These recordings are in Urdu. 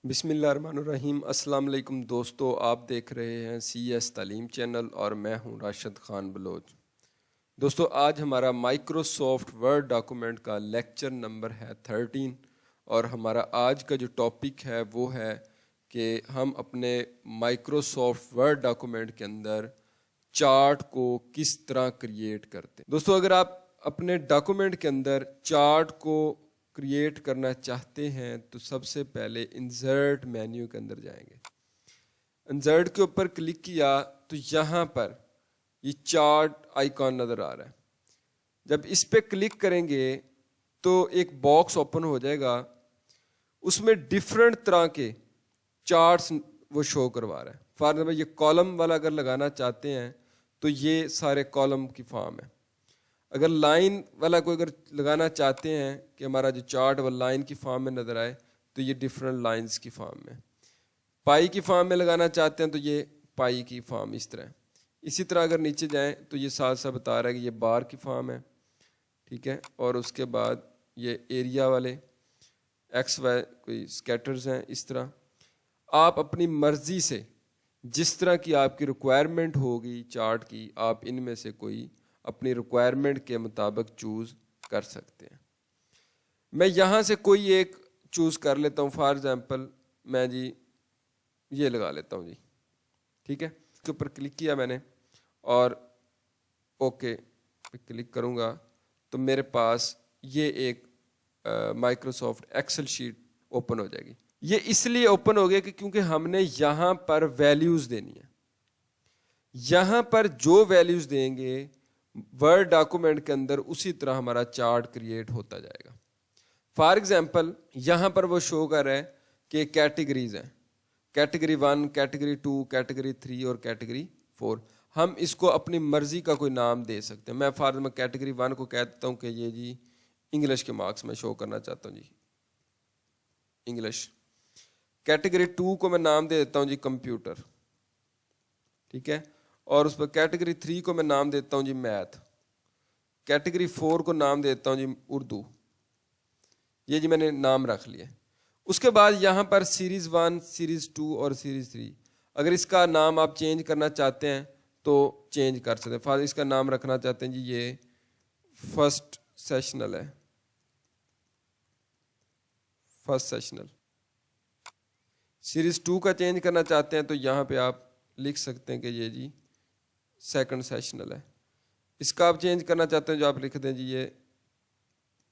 بسم اللہ الرحمن الرحیم۔ السلام علیکم دوستو، آپ دیکھ رہے ہیں سی ایس تعلیم چینل اور میں ہوں راشد خان بلوچ۔ دوستو آج ہمارا مائکروسافٹ ورڈ ڈاکومنٹ کا لیکچر نمبر ہے 13 اور ہمارا آج کا جو ٹاپک ہے وہ ہے کہ ہم اپنے مائکروسافٹ ورڈ ڈاکومنٹ کے اندر چارٹ کو کس طرح کریٹ کرتے ہیں۔ دوستو اگر آپ اپنے ڈاکومنٹ کے اندر چارٹ کو کریٹ کرنا چاہتے ہیں تو سب سے پہلے انسرٹ مینیو کے اندر جائیں گے۔ انسرٹ کے اوپر کلک کیا تو یہاں پر یہ چارٹ آئیکن نظر آ رہا ہے۔ جب اس پہ کلک کریں گے تو ایک باکس اوپن ہو جائے گا، اس میں ڈیفرنٹ طرح کے چارٹس وہ شو کروا رہا ہے۔ فار ایگزامپل یہ کالم والا اگر لگانا چاہتے ہیں تو یہ سارے کالم کی فارم ہے۔ اگر لائن والا کوئی اگر لگانا چاہتے ہیں کہ ہمارا جو چارٹ وہ لائن کی فارم میں نظر آئے تو یہ ڈفرینٹ لائنز کی فارم میں۔ پائی کی فارم میں لگانا چاہتے ہیں تو یہ پائی کی فارم اس طرح ہے۔ اسی طرح اگر نیچے جائیں تو یہ ساتھ ساتھ بتا رہا ہے کہ یہ بار کی فارم ہے، ٹھیک ہے، اور اس کے بعد یہ ایریا والے ایکس وائی کوئی اسکیٹرز ہیں۔ اس طرح آپ اپنی مرضی سے جس طرح کی آپ کی ریکوائرمنٹ ہوگی چارٹ کی، آپ ان میں سے کوئی اپنی ریکوائرمنٹ کے مطابق چوز کر سکتے ہیں۔ میں یہاں سے کوئی ایک چوز کر لیتا ہوں، فار ایگزامپل میں جی یہ لگا لیتا ہوں جی، ٹھیک ہے۔ اس کے اوپر کلک کیا میں نے اور اوکے پہ کلک کروں گا تو میرے پاس یہ ایک مائکروسافٹ ایکسل شیٹ اوپن ہو جائے گی۔ یہ اس لیے اوپن ہو گیا کہ کیونکہ ہم نے یہاں پر ویلیوز دینی ہے۔ یہاں پر جو ویلیوز دیں گے ورڈ ڈاکومنٹ کے اندر اسی طرح ہمارا چارٹ کریٹ ہوتا جائے گا۔ فار ایگزامپل یہاں پر وہ شو کر رہا ہے کہ کیٹیگریز ہیں، کیٹیگری 1، کیٹیگری 2، کیٹیگری 3 اور کیٹیگری 4۔ ہم اس کو اپنی مرضی کا کوئی نام دے سکتے ہیں۔ میں فار ایگزامپل کیٹیگری 1 کو کہتا ہوں کہ یہ جی انگلش کے مارکس میں شو کرنا چاہتا ہوں جی، انگلش۔ کیٹیگری 2 کو میں نام دے دیتا ہوں جی کمپیوٹر، ٹھیک ہے، اور اس پر کیٹیگری 3 کو میں نام دیتا ہوں جی میتھ۔ کیٹیگری 4 کو نام دیتا ہوں جی اردو۔ یہ جی میں نے نام رکھ لیا۔ اس کے بعد یہاں پر سیریز 1، سیریز 2 اور سیریز 3، اگر اس کا نام آپ چینج کرنا چاہتے ہیں تو چینج کر سکتے ہیں۔ فار اس کا نام رکھنا چاہتے ہیں جی یہ فرسٹ سیشنل ہے، فرسٹ سیشنل۔ سیریز 2 کا چینج کرنا چاہتے ہیں تو یہاں پہ آپ لکھ سکتے ہیں کہ یہ جی سیکنڈ سیشنل ہے۔ اس کا آپ چینج کرنا چاہتے ہیں جو آپ لکھ دیں جی یہ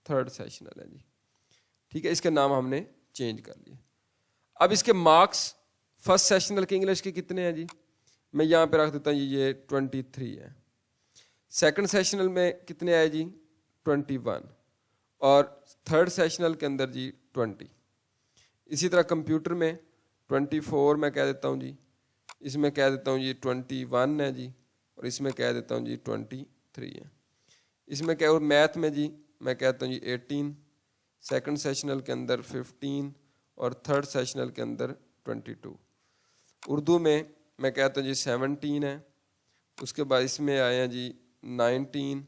تھرڈ سیشنل ہے جی، ٹھیک ہے۔ اس کے نام ہم نے چینج کر لیے۔ اب اس کے مارکس فرسٹ سیشنل کے انگلش کے کتنے ہیں جی، میں یہاں پہ رکھ دیتا ہوں جی یہ 23 ہے۔ سیکنڈ سیشنل میں کتنے آئے جی 21، اور تھرڈ سیشنل کے اندر جی 20۔ اسی طرح کمپیوٹر میں 24 میں کہہ دیتا ہوں جی، اس میں کہہ دیتا ہوں جی 21 ہے جی، اور اس میں کہہ دیتا ہوں جی 23 ہے۔ اس میں کیا، اور میتھ میں جی میں کہتا ہوں جی 18، سیکنڈ سیشنل کے اندر 15 اور تھرڈ سیشنل کے اندر 22۔ اردو میں کہتا ہوں جی 17 ہے، اس کے بعد اس میں آئے ہیں جی 19،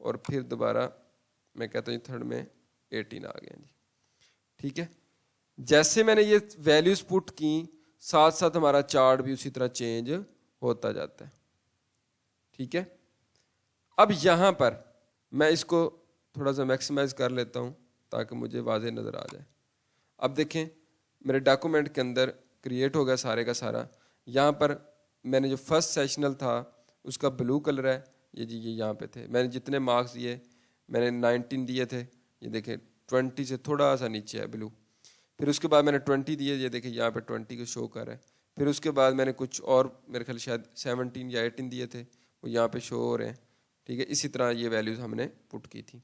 اور پھر دوبارہ میں کہتا ہوں جی تھرڈ میں 18 آ گیا جی، ٹھیک ہے۔ جیسے میں نے یہ ویلیوز پٹ کی ساتھ ساتھ ہمارا چارٹ بھی اسی طرح چینج ہوتا جاتا ہے، ٹھیک ہے۔ اب یہاں پر میں اس کو تھوڑا سا میکسیمائز کر لیتا ہوں تاکہ مجھے واضح نظر آ جائے۔ اب دیکھیں میرے ڈاکومنٹ کے اندر کریٹ ہو گیا سارے کا سارا۔ یہاں پر میں نے جو فرسٹ سیشنل تھا اس کا بلو کلر ہے، یہ جی یہ یہاں پہ تھے۔ میں نے جتنے مارکس دیے میں نے 19 دیے تھے، یہ دیکھیں 20 سے تھوڑا سا نیچے ہے بلو۔ پھر اس کے بعد میں نے 20 دیے، یہ دیکھیں یہاں پہ 20 کو شو کر رہا ہے۔ پھر اس کے بعد میں نے کچھ اور میرے خیال شاید 17 یا 18 دیے تھے، وہ یہاں پہ شو ہو رہے ہیں، ٹھیک ہے۔ اسی طرح یہ ویلیوز ہم نے پٹ کی تھی۔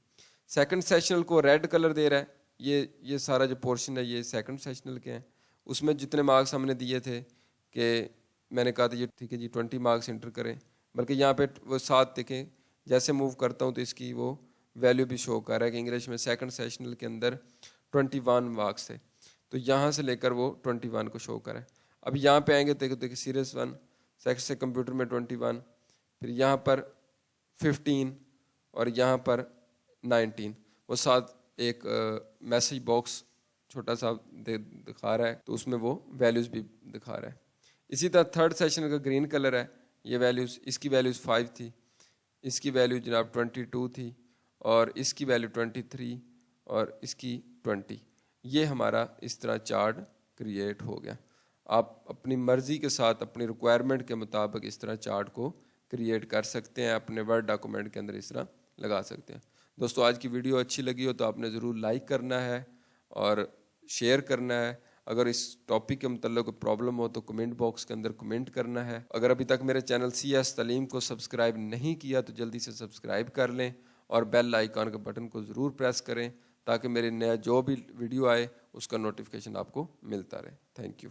سیکنڈ سیشنل کو ریڈ کلر دے رہا ہے، یہ سارا جو پورشن ہے یہ سیکنڈ سیشنل کے ہیں۔ اس میں جتنے مارکس ہم نے دیے تھے کہ میں نے کہا تھا یہ ٹھیک ہے جی 20 مارکس انٹر کریں، بلکہ یہاں پہ وہ ساتھ دیکھیں جیسے موو کرتا ہوں تو اس کی وہ ویلیو بھی شو کر رہا ہے کہ انگلش میں سیکنڈ سیشنل کے اندر 21 مارکس تھے، تو یہاں سے لے کر وہ 21 کو شو کرا ہے۔ اب یہاں پہ آئیں گے تو دیکھیں سیریز 1، سیکنڈ سے کمپیوٹر میں 21، پھر یہاں پر 15 اور یہاں پر 19، وہ ساتھ ایک میسیج باکس چھوٹا سا دکھا رہا ہے تو اس میں وہ ویلیوز بھی دکھا رہا ہے. اسی طرح تھرڈ سیشن کا گرین کلر ہے, یہ ویلیوز, اس کی ویلیوز 5 تھی, اس کی ویلیو جناب 22 تھی, اور اس کی ویلیو 23 اور اس کی 20. یہ ہمارا اس طرح چارٹ کریٹ ہو گیا. آپ اپنی مرضی کے ساتھ اپنی ریکوائرمنٹ کے مطابق اس طرح چارٹ کو کریٹ کر سکتے ہیں, اپنے ورڈ ڈاکومنٹ کے اندر اس طرح لگا سکتے ہیں. دوستو آج کی ویڈیو اچھی لگی ہو تو آپ نے ضرور لائک کرنا ہے اور شیئر کرنا ہے. اگر اس ٹاپک کے متعلق کوئی پرابلم ہو تو کمنٹ باکس کے اندر کمنٹ کرنا ہے. اگر ابھی تک میرے چینل CS تعلیم کو سبسکرائب نہیں کیا تو جلدی سے سبسکرائب کر لیں اور بیل آئیکن کے بٹن کو ضرور پریس کریں تاکہ میرے نیا جو بھی ویڈیو آئے اس کا نوٹیفیکیشن آپ کو ملتا رہے. Thank you.